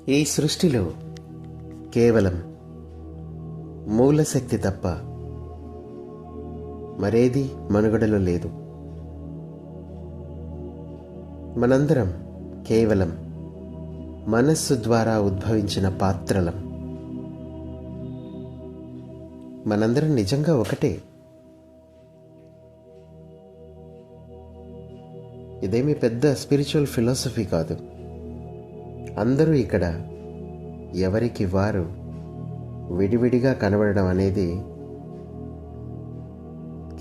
ఈ సృష్టిలో కేవలం మూలశక్తి తప్ప మరేది మనుగడలో లేదు. మనందరం కేవలం మనస్సు ద్వారా ఉద్భవించిన పాత్రలం. మనందరం నిజంగా ఒకటే. ఇదేమీ పెద్ద స్పిరిచువల్ ఫిలాసఫీ కాదు. అందరూ ఇక్కడ ఎవరికి వారు విడివిడిగా కనబడడం అనేది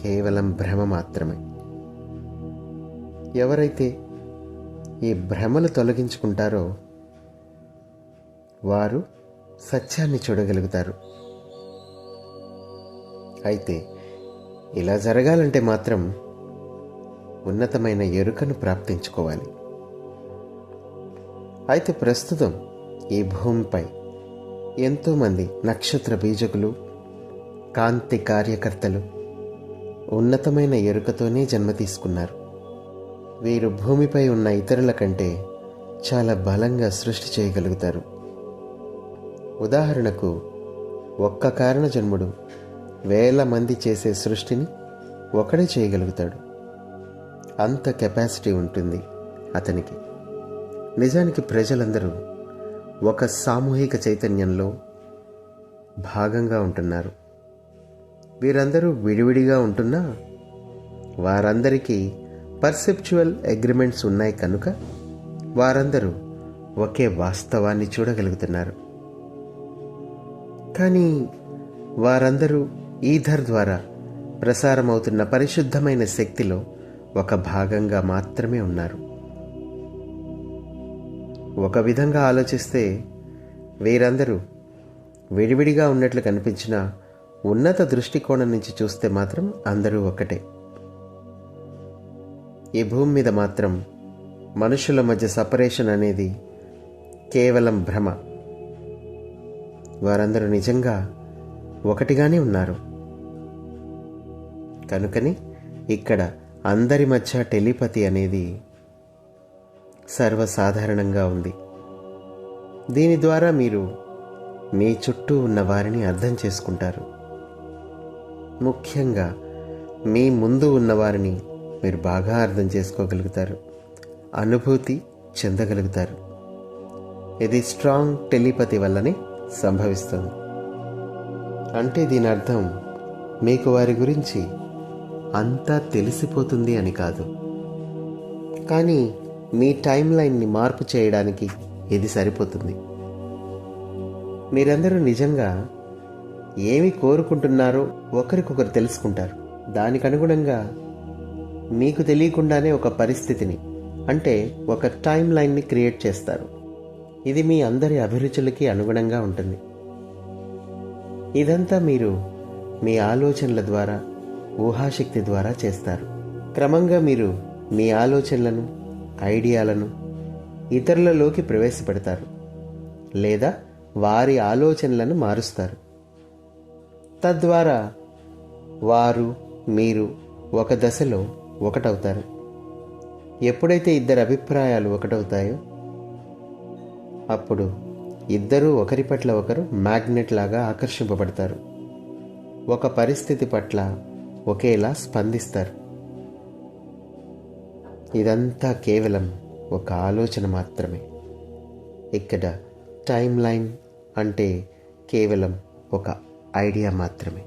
కేవలం భ్రమ మాత్రమే. ఎవరైతే ఈ భ్రమలు తొలగించుకుంటారో వారు సత్యాన్ని చూడగలుగుతారు. అయితే ఇలా జరగాలంటే మాత్రం ఉన్నతమైన ఎరుకను ప్రాప్తించుకోవాలి. అయితే ప్రస్తుతం ఈ భూమిపై ఎంతోమంది నక్షత్ర బీజకులు, కాంతి కార్యకర్తలు ఉన్నతమైన ఎరుకతోనే జన్మ తీసుకున్నారు. వీరు భూమిపై ఉన్న ఇతరుల కంటే చాలా బలంగా సృష్టి చేయగలుగుతారు. ఉదాహరణకు, ఒక్క కారణ జన్ముడు వేల మంది చేసే సృష్టిని ఒకడే చేయగలుగుతాడు. అంత కెపాసిటీ ఉంటుంది అతనికి. నిజానికి ప్రజలందరూ ఒక సామూహిక చైతన్యంలో భాగంగా ఉంటున్నారు. వీరందరూ విడివిడిగా ఉంటున్నా వారందరికీ పర్సెప్చువల్ అగ్రిమెంట్స్ ఉన్నాయి కనుక వారందరూ ఒకే వాస్తవాన్ని చూడగలుగుతున్నారు. కానీ వారందరూ ఈథర్ ద్వారా ప్రసారమవుతున్న పరిశుద్ధమైన శక్తిలో ఒక భాగంగా మాత్రమే ఉన్నారు. ఒక విధంగా ఆలోచిస్తే వీరందరూ విడివిడిగా ఉన్నట్లు కనిపించిన ఉన్నత దృష్టికోణం నుంచి చూస్తే మాత్రం అందరూ ఒకటే. ఈ భూమి మీద మాత్రం మనుషుల మధ్య సపరేషన్ అనేది కేవలం భ్రమ. వారందరూ నిజంగా ఒకటిగానే ఉన్నారు. కనుకని ఇక్కడ అందరి మధ్య టెలిపతి అనేది సర్వసాధారణంగా ఉంది. దీని ద్వారా మీరు మీ చుట్టూ ఉన్న వారిని అర్థం చేసుకుంటారు. ముఖ్యంగా మీ ముందు ఉన్నవారిని మీరు బాగా అర్థం చేసుకోగలుగుతారు, అనుభూతి చెందగలుగుతారు. ఇది స్ట్రాంగ్ టెలిపతి వల్లనే సంభవిస్తుంది. అంటే దీని అర్థం మీకు వారి గురించి అంతా తెలిసిపోతుంది అని కాదు. కానీ మీ టైం లైన్ని మార్పు చేయడానికి ఇది సరిపోతుంది. మీరందరూ నిజంగా ఏమి కోరుకుంటున్నారో ఒకరికొకరు తెలుసుకుంటారు. దానికి అనుగుణంగా మీకు తెలియకుండానే ఒక పరిస్థితిని, అంటే ఒక టైం లైన్ని క్రియేట్ చేస్తారు. ఇది మీ అందరి అభిరుచులకి అనుగుణంగా ఉంటుంది. ఇదంతా మీరు మీ ఆలోచనల ద్వారా, ఊహాశక్తి ద్వారా చేస్తారు. క్రమంగా మీరు మీ ఆలోచనలను, ఐడియాలను ఇతరులలోకి ప్రవేశపెడతారు, లేదా వారి ఆలోచనలను మారుస్తారు. తద్వారా వారు, మీరు ఒక దశలో ఒకటవుతారు. ఎప్పుడైతే ఇద్దరు అభిప్రాయాలు ఒకటవుతాయో అప్పుడు ఇద్దరూ ఒకరి పట్ల ఒకరు మ్యాగ్నెట్ లాగా ఆకర్షింపబడతారు. ఒక పరిస్థితి పట్ల ఒకేలా స్పందిస్తారు. ఇదంతా కేవలం ఒక ఆలోచన మాత్రమే. ఇక్కడ టైం లైన్ అంటే కేవలం ఒక ఐడియా మాత్రమే.